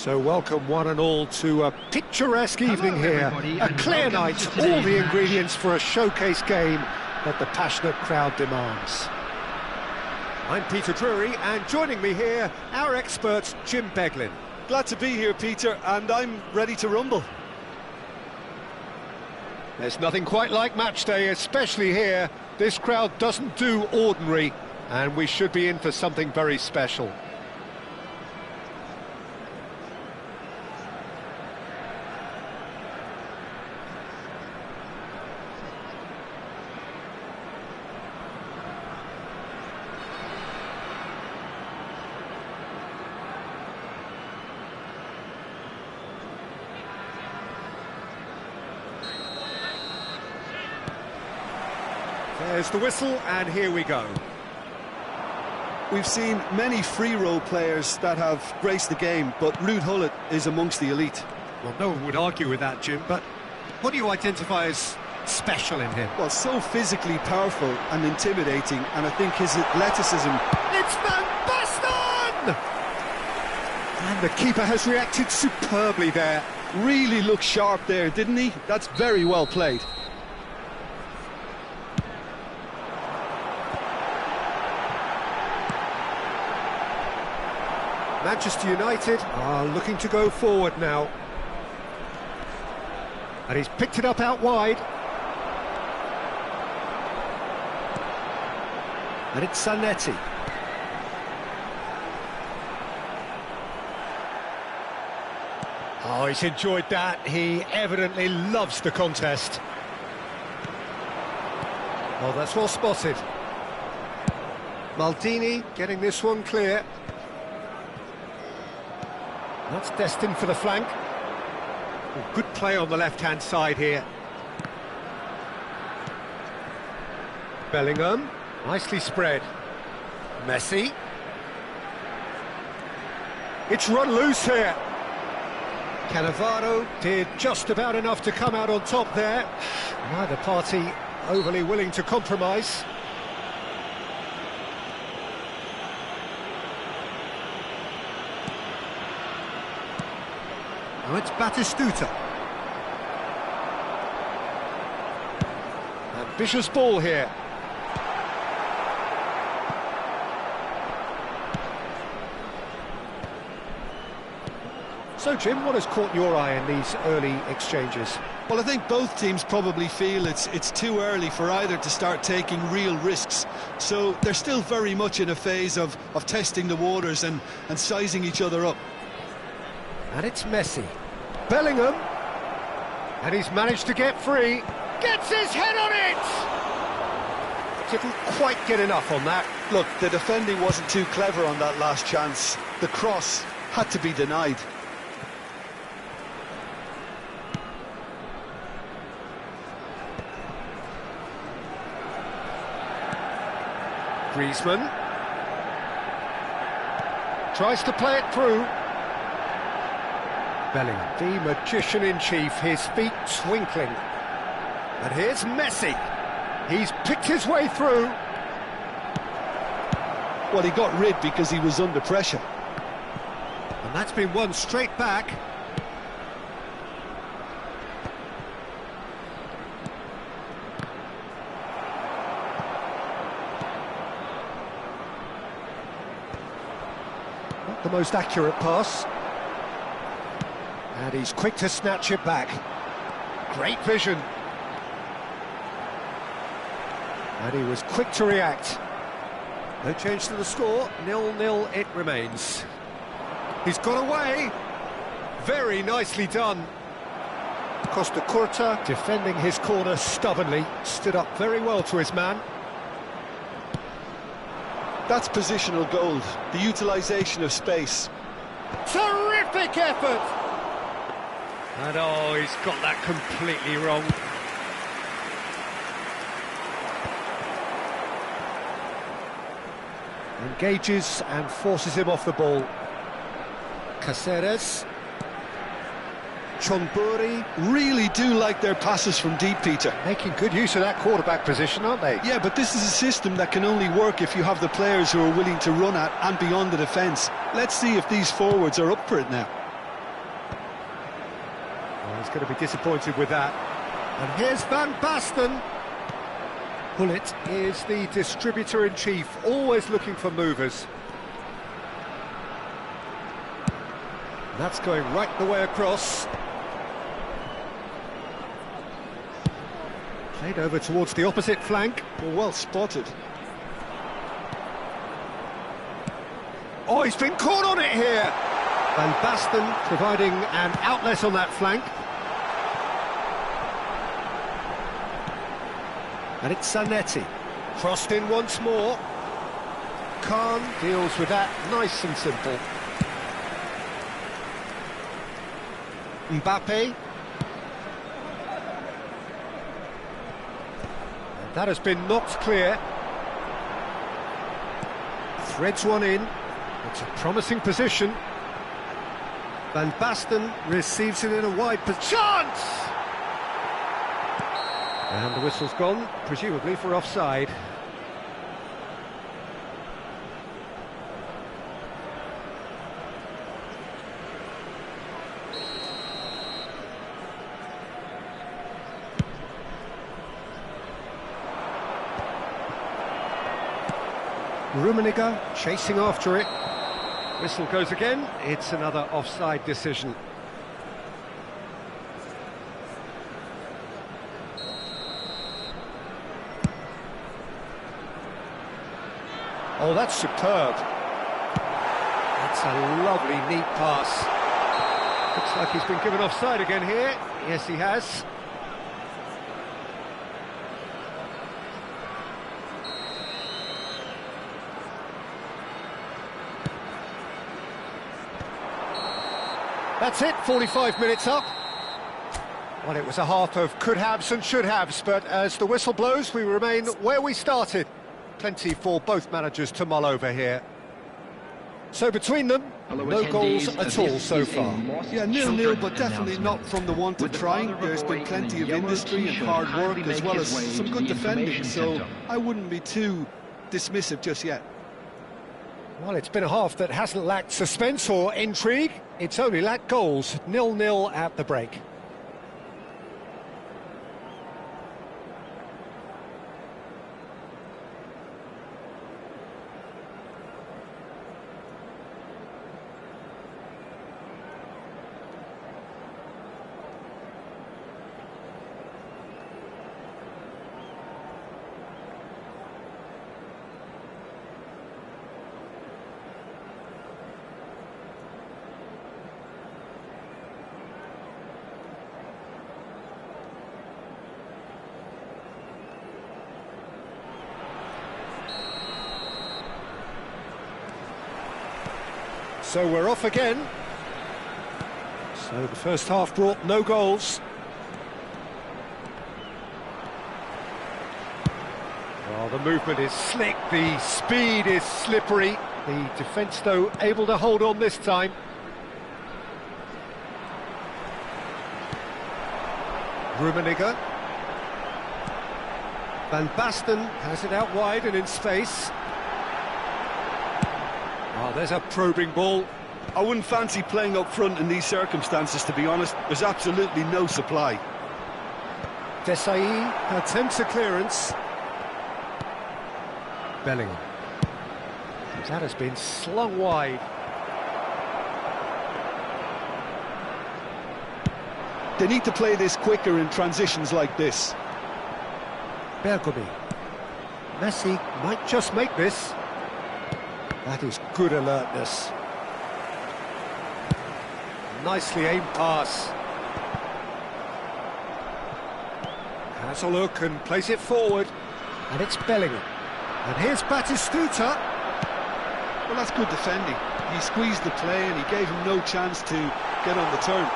So welcome one and all to a picturesque evening here, a clear night, all the ingredients for a showcase game that the passionate crowd demands. I'm Peter Drury, and joining me here, our expert Jim Beglin. Glad to be here, Peter, and I'm ready to rumble. There's nothing quite like match day, especially here. This crowd doesn't do ordinary, and we should be in for something very special. There's the whistle, and here we go. We've seen many free role players that have graced the game, but Ruud Gullit is amongst the elite. Well, no one would argue with that, Jim, but what do you identify as special in him? Well, so physically powerful and intimidating, and I think his athleticism... It's Van Basten! And the keeper has reacted superbly there. Really looked sharp there, didn't he? That's very well played. Manchester United are looking to go forward now. And he's picked it up out wide. And it's Zanetti. Oh, he's enjoyed that. He evidently loves the contest. Oh, that's well spotted. Maldini getting this one clear. That's destined for the flank. Oh, good play on the left-hand side here. Bellingham, nicely spread. Messi. It's run loose here. Cannavaro did just about enough to come out on top there. Neither party overly willing to compromise. Now it's Batistuta. Ambitious ball here. So, Jim, what has caught your eye in these early exchanges? Well, I think both teams probably feel it's too early for either to start taking real risks. So they're still very much in a phase of testing the waters and sizing each other up. And it's Messi. Bellingham. And he's managed to get free. Gets his head on it! Didn't quite get enough on that. Look, the defending wasn't too clever on that last chance. The cross had to be denied. Griezmann tries to play it through. Bellingham, the magician-in-chief, his feet twinkling. And here's Messi. He's picked his way through. Well, he got rid because he was under pressure. And that's been won straight back. Not the most accurate pass. And he's quick to snatch it back. Great vision. And he was quick to react. No change to the score, 0-0 it remains. He's got away. Very nicely done. Costa Curta defending his corner stubbornly. Stood up very well to his man. That's positional gold, the utilisation of space. Terrific effort! And oh, he's got that completely wrong. Engages and forces him off the ball. Caceres. Chonburi. Really do like their passes from deep, Peter. Making good use of that quarterback position, aren't they? Yeah, but this is a system that can only work if you have the players who are willing to run at and beyond the defence. Let's see if these forwards are up for it now. Well, he's going to be disappointed with that. And here's Van Basten. Gullit is the distributor-in-chief, always looking for movers. And that's going right the way across. Played over towards the opposite flank. Well spotted. Oh, he's been caught on it here! Van Basten providing an outlet on that flank. And it's Zanetti. Crossed in once more. Khan deals with that nice and simple. Mbappe. And That has been knocked clear. Threads one in. It's a promising position. Van Basten receives it in a wide position. Chance! And the whistle's gone, presumably for offside. Rummenigge chasing after it. Whistle goes again. It's another offside decision. Oh, that's superb. That's a lovely, neat pass. Looks like he's been given offside again here. Yes, he has. That's it, 45 minutes up. Well, it was a half of could-haves and should-haves, but as the whistle blows, we remain where we started. Plenty for both managers to mull over here. So between them, no goals at all so far. Yeah, 0-0, but definitely not from the want of trying. There's been plenty of industry and hard work, as well as some good defending, so I wouldn't be too dismissive just yet. Well, it's been a half that hasn't lacked suspense or intrigue. It's only lacked goals. 0-0 at the break. So we're off again. So the first half brought no goals. Well, the movement is slick, the speed is slippery. The defence, though, able to hold on this time. Rummenigge. Van Basten has it out wide and in space. Oh, there's a probing ball. I wouldn't fancy playing up front in these circumstances, to be honest. There's absolutely no supply. Desai attempts a clearance. Bellingham. That has been slung wide. They need to play this quicker in transitions like this. Bergomi. Messi might just make this. That is good alertness. Nicely aimed pass. Has a look and plays it forward. And it's Bellingham. And here's Batistuta. Well, that's good defending. He squeezed the play and he gave him no chance to get on the turn.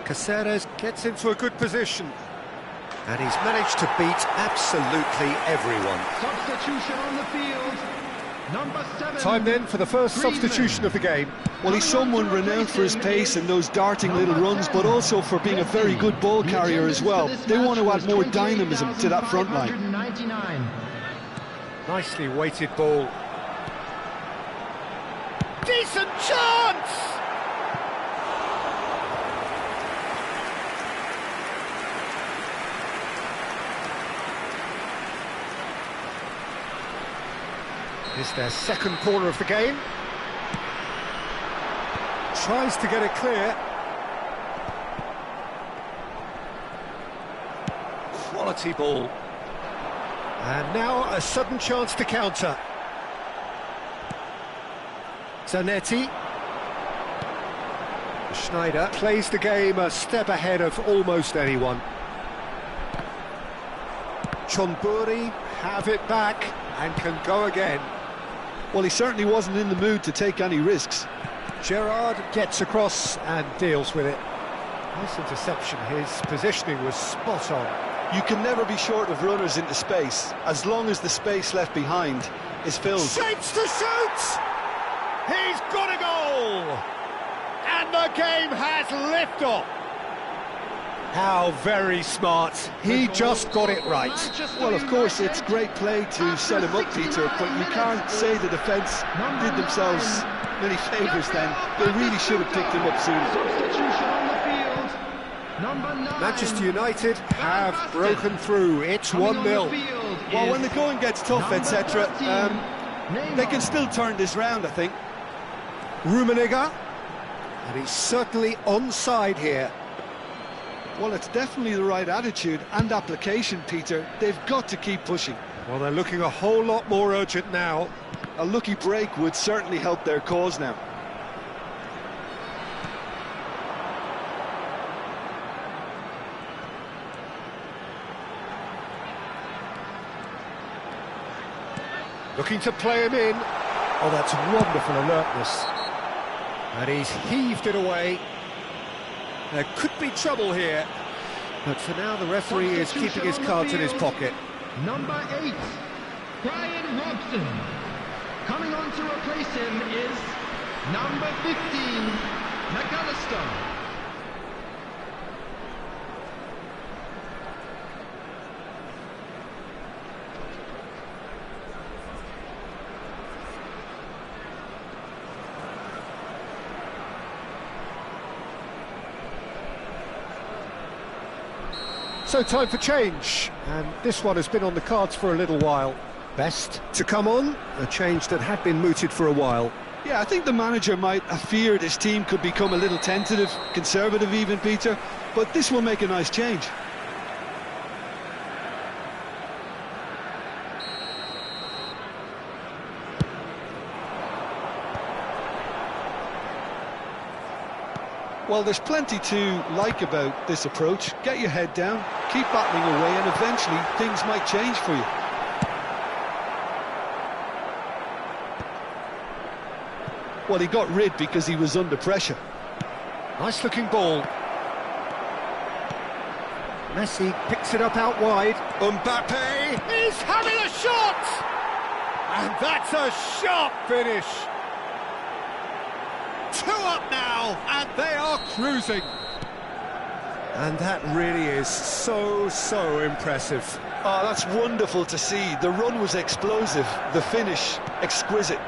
Caceres gets into a good position. And he's managed to beat absolutely everyone. Substitution on the field. Number 7. Time then for the first substitution of the game. Well, he's someone renowned for his pace and those darting little runs, but also for being a very good ball carrier as well. They want to add more dynamism to that front line. Nicely weighted ball. Decent chance! It's their second corner of the game. Tries to get it clear. Quality ball. And now a sudden chance to counter. Zanetti. Schneider plays the game a step ahead of almost anyone. Chonburi have it back and can go again. Well, he certainly wasn't in the mood to take any risks. Gerrard gets across and deals with it. Nice interception, his positioning was spot on. You can never be short of runners into space, as long as the space left behind is filled. Shapes to shoot! He's got a goal! And the game has liftoff. How very smart. He just got it right. Well, of course, it's great play to set him up, Peter, but you can't say the defence did themselves many favours then. They really should have picked him up sooner. Substitution on the field. Number 9. Manchester United have broken through. It's 1-0. Well, when the going gets tough, etc., they can still turn this round, I think. Rummenigge, and he's certainly onside here. Well, it's definitely the right attitude and application, Peter. They've got to keep pushing. Well, they're looking a whole lot more urgent now. A lucky break would certainly help their cause now. Looking to play him in. Oh, that's wonderful alertness. And he's heaved it away. There could be trouble here. But for now, the referee is keeping his cards in his pocket. Number 8, Brian Robson. Coming on to replace him is number 15, McAllister. So time for change, and this one has been on the cards for a little while. Best to come on, a change that had been mooted for a while. Yeah, I think the manager might have feared his team could become a little tentative, conservative even, Peter, but this will make a nice change. Well, there's plenty to like about this approach. Get your head down, keep battling away, and eventually things might change for you. Well, he got rid because he was under pressure. Nice looking ball. Messi picks it up out wide. Mbappe is having a shot! And that's a sharp finish. 2 up now, and they are cruising. And that really is so impressive. Oh, that's wonderful to see. The run was explosive, the finish exquisite.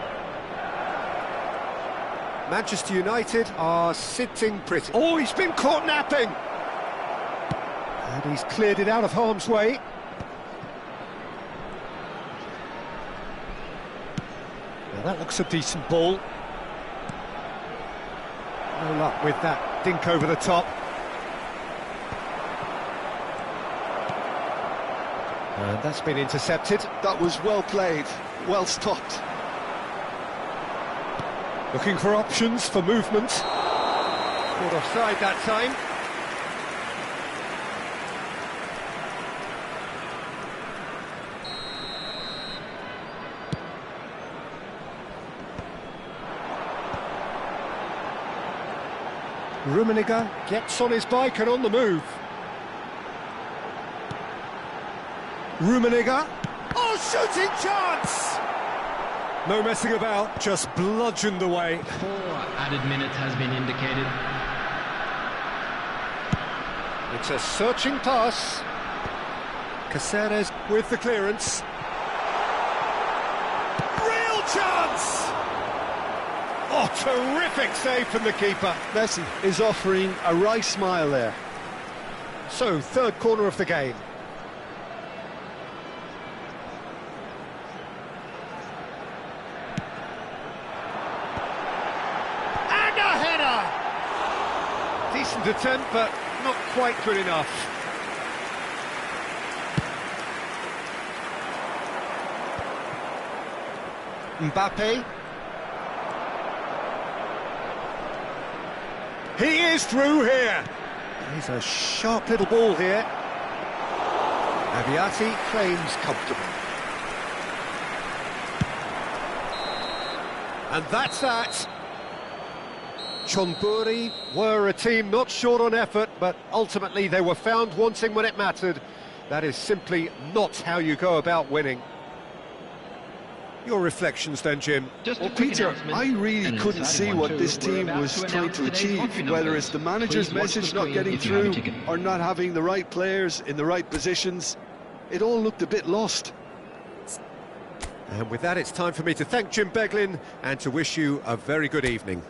Manchester United are sitting pretty. Oh, he's been caught napping! And he's cleared it out of harm's way. Now that looks a decent ball. No luck with that dink over the top. And that's been intercepted. That was well played, well stopped. Looking for options for movement. Caught offside that time. Rummenigge gets on his bike and on the move. Rummenigge. Oh, shooting chance! No messing about, just bludgeoned away. 4 added minutes has been indicated. It's a searching pass. Caceres with the clearance. Real chance! Oh, terrific save from the keeper. Messi is offering a wry smile there. So, third corner of the game. And a header! Decent attempt, but not quite good enough. Mbappe. He is through here. He's a sharp little ball here. Aviati claims comfortable. And that's that. Chonburi were a team not short on effort, but ultimately they were found wanting when it mattered. That is simply not how you go about winning. Your reflections then, Jim? Well, Peter, I really couldn't see what this team was trying to achieve, whether it's the manager's message not getting through or not having the right players in the right positions. It all looked a bit lost. And with that, it's time for me to thank Jim Beglin and to wish you a very good evening.